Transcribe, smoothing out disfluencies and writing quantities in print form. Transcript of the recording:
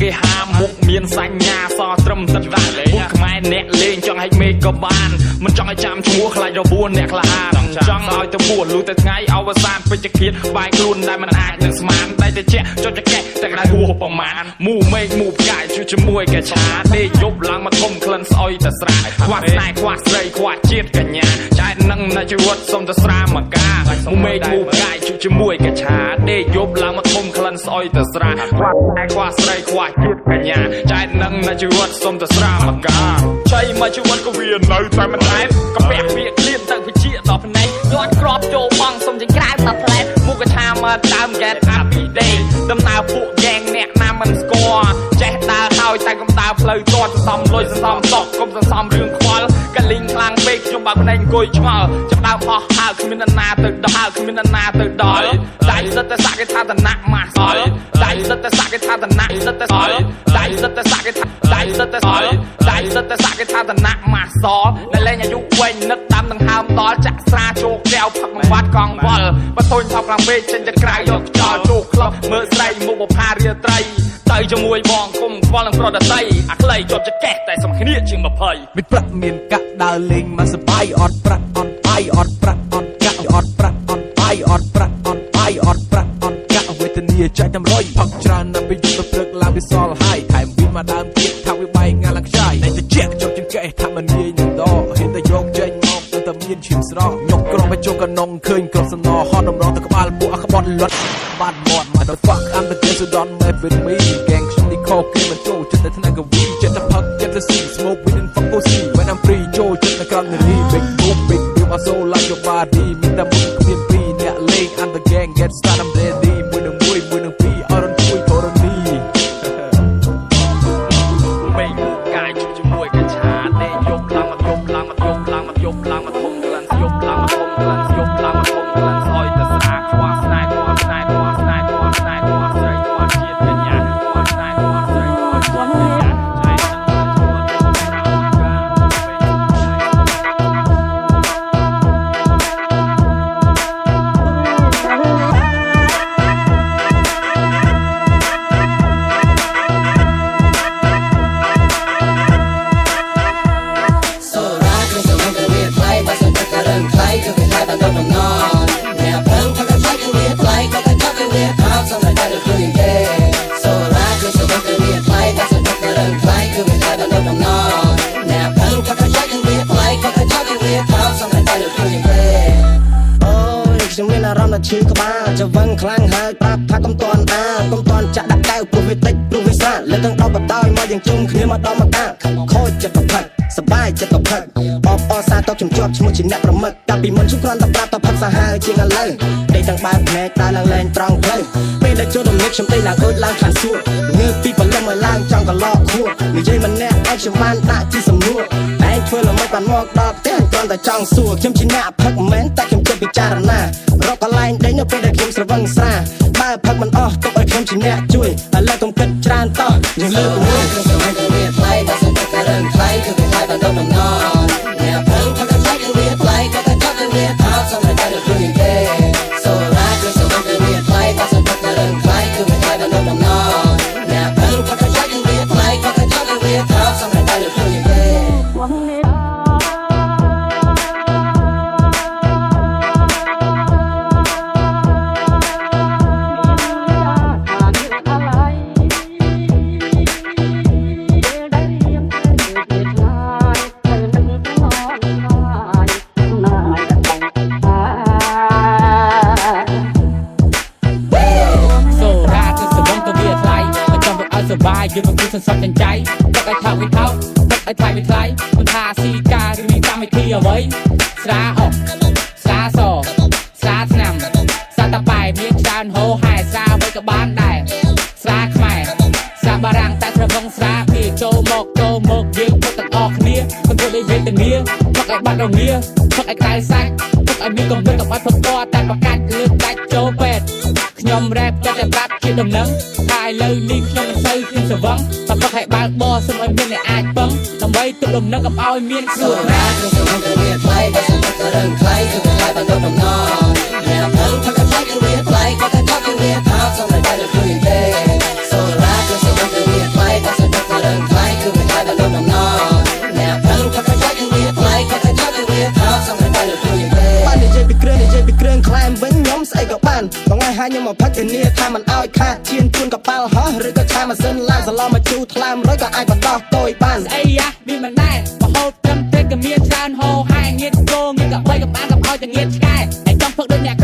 គេហាមុខមានសញ្ញាសត្រឹមទឹកដាក់មុខខ្មែរអ្នកលេងចង់ឲ្យមេក៏បានមិនចង់ឲ្យចាំឈ្មោះខ្លាចរបួនអ្នកក្លាហានចង់ឲ្យទៅពួនលុះតែថ្ងៃអវសានពេជ្ជឃាតបាយខ្លួនដែលមិនអាចនឹងស្មានតែតិចចុចចកេះតែក្តៅហួសប្រមាណមូមេឃមូផ្កាយជួយជាមួយកាឆាដេកយប់ឡើងមកធំក្លិនស្អុយតែស្រាខ្វះស្នេហ៍ខ្វះស្រីខ្វះជាតិកញ្ញាចែកនឹងនៅជីវិតសុំតែស្រាមកកាមូមេឃមូផ្កាយជួយជាមួយកាឆាដេកយប់ឡើងមកធំក្លិនស្អុយតែស្រាខ្វះស្នេហ៍ខ្វះស្រីខ្វះជាតិកញ្ញាចែកនឹងនៅជីវិតសុំតែស្រាមកកាចៃមកជីវិតក៏វានៅតែមិនដែរក៏ពាក់វាក្លៀនទៅវិជាដល់ភ្នែកយកក្របចូលបងសុំជាក្រៅដល់ផ្លែមុខកឆាមកដើមកែតអាពីដេដំណើរពួកយ៉ាងអ្នកណាមិនស្គាល់ចេះដើរហើយតែកុំដើរផ្លូវទាត់សំលុយសំសក់កុំសន្សំរឿងខ្វល់កលីងខ្លាំងពេកខ្ញុំបើកភ្នែកអង្គុយឆ្ងល់ចាប់ដើមអស់ហើគ្មាននរណាទៅដល់គ្មាននរណាទៅដល់ដៃសិតតែសាក់គេថាតណៈម៉ាស់សល់ដៃសិតតែសាក់គេថាតណៈសិតតែសល់ដៃសិតតែសាក់គេថាដៃសិតតែសល់ដៃសិតតែសាក់គេថាតណៈម៉ាស់សល់នៅលេងអាយុវែងនឹកដាំដង្ហើមដល់ចាក់ស្រាជោគកែវផឹកមួយបាត់កង់វល់បើទុញថោកខ្លាំងពេកចេញទៅក្រៅយកខ្យល់ជោគក្លប់មើលស្រីមុខបផារាត្រីទៅជាមួយបងគុំខ្វល់នឹងប្រដតីអាខ្លីជាប់ចកេះតែសំគ្នាជាង20មានប្រាក់មានកាក់ដើរលេងមកសបាយអត់ប្រាក់អត់បាយអត់ប្រាក់អត់កាក់អត់ប្រាក់អត់បាយអត់ប្រាក់អត់បាយអត់ប្រាក់អត់កាក់វេទនាចែកតាមរយផឹកច្រើនណាស់ពេលយប់ព្រឹកឡើងវាសល់ហើយថែមវិញមកដើមទៀតថាវាបែកងាឡើងខ្ចាយតែតិចជាប់ចង្កេះថាមិនងាយនឹងដកហ៊ានតែយកចេញមកទៅតែមានឈាមស្រក់ញុកក្រុមមកជុកកណងឃើញក្រុមសំណហត់តម្រងទៅក្បាលពួកក្បត់លត់បាត់មាត់មកទៅ fuck I'm the guy so don't mess with me កែងខ្ញុំនេះខកគេមិនចូលចិត្តតែថ្នាក់កវីចិត្តតែផឹកចិត្តតែ see smoke we didn't fuck pussy when I'm free ចូលចិត្តតែក្រំនារី big boom big deal my soul like your body មានតែមុខគ្មានពីរអ្នកលេង I'm the gang get start I'm ready មួយនឹងពីរអរនជួយធរនីមេឃកាយជាមួយកាឆាដេកយប់ឡើងមកយប់ឡើងមកយប់ឡើងមកយប់ឡើងមកធំក្លិនយប់ឡើងមកធំក្លិនយប់ឡើងមកធំក្លិនស្អុយតែស្រាខ្វះស្នេហ៍ខ្វះស្នេហ៍ខ្វះស្នេហ៍ខ្វះស្នេហ៍ខ្វះស្រីខ្វះជាតិកញ្ញាខ្វះស្នេហ៍ខ្វះស្រីខ្វះជាតិកញ្ញាឈឺក្បាលចង្វឹងខ្លាំងហើយប្រាប់ថាកុំតន់កុំតន់ចាក់ដាក់កែវព្រោះវាតិចព្រោះវាស្រាលើទាំង10បតោយមកយ៉ាងជុំគ្នាមកដល់មកកាខូចចិត្តប្រផឹកសបាយចិត្តប្រផឹកអបអសាតខ្ញុំជាប់ឈ្មោះជាអ្នកប្រមឹកកាលពីមុនខ្ញុំគ្រាន់តែប្រាប់តែផឹកសាហាវជាងឥឡូវដេកទាំងបែបភ្នែកតែឡើងលែងត្រង់ផ្លូវពេលដែលចូលរំលឹកខ្ញុំដេកឡើងអើតឡើងខានសួរងើបពីព្រលឹមមកឡើងចង់កន្លក់ខួរនិយាយម្នាក់ឯងខ្ញុំបានដាក់ជាសំណួរឯងធ្វើល្មិចបានមកដល់ផ្ទះគ្រាន់តែចង់សួរខ្ញុំជាអ្នកផឹកមិនមែនតែខ្ញុំចិត្តពិចារណារកកន្លែងដេញនៅពេលដែលខ្ញុំស្រវឹងស្រាបើផឹកមិនអស់ទុកឲ្យខ្ញុំជាអ្នកជួយឥឡូវកុំគិតច្រើនតោះយើងលើកមួយខ្ញុំស្រឡាញ់ទៅវាថ្លៃបើសិនតែរឿងថ្លៃគឺវាថ្លៃបានដល់ដំណងអ្នកផឹកថាថ្លៃគឺវាថ្លៃក៏តែចង់គឺវាថោកសំតែតែជួយគេសូឡាគឺស្រឡាញ់ទៅវាថ្លៃបើសិនតែរឿងថ្លៃគឺវាថ្លៃបានដល់ដំណងអ្នកផឹកថាថ្លៃគឺវាថ្លៃក៏តែចង់គឺវាថោកសំតែតែជួយគេយើងកំពុងសន្សំចិញ្ចៃទឹកឲ្យថោកវាថោកទឹកឲ្យថ្លៃវាថ្លៃមិនថាស៊ីការឬមានកម្មវិធីអ្វីស្រាអុកស្រាសស្រាឆ្នាំស្រាតាប៉ែមានច្រើនហូរហែស្រាអ្វីក៏បានដែរស្រាខ្មែរស្រាបារាំងតែស្រវឹងស្រាពីចូលមកយើងផឹកទាំងអស់គ្នាកុំធ្វើដូចវេទនាផឹកឲ្យបាត់រងាផឹកឲ្យក្តៅសាច់ផឹកឲ្យមានកម្រិតកុំឲ្យផឹកពណ៌តែប្រកាច់លើកដាច់ចូលពេទ្យខ្ញុំរ៉េបតែប្រាប់ជាដំណឹងថាឥឡូវនេះខ្ញុំមិនសូវឃើញស្រវឹងតែផឹកឲ្យបើកបោសុំឲ្យមានអ្នកអាចពឹងដើម្បីទុកដំណឹងកុំឲ្យមានស្រួលណាខ្ញុំស្រវឹងទៅវាថ្លៃបើសិនតែរឿងថ្លៃគឺថ្លៃបានដល់ដំណងអ្នកផឹកថាថ្លៃគឺវាថ្លៃក៏តែចង់គឺវាថោកសុំតែជួយទេសូឡាគឺស្រវឹងទៅវា មកផឹកធានាថាมันឲ្យខាតឈានជួនកប៉ាល់ហោះឬក៏ឆាម៉ាស៊ីនឡានសឡមកជូរថ្លាមរយក៏អាចបណ្ដោះតូចបានស្អីយ៉ាមានមិនដែរមហូបត្រឹមត្រូវក៏មានច្រើនហោហាងាកគោងាកក៏បីក៏បានក៏ឲ្យតែងាកឆ្កែតែចង់ផឹកដូចអ្នក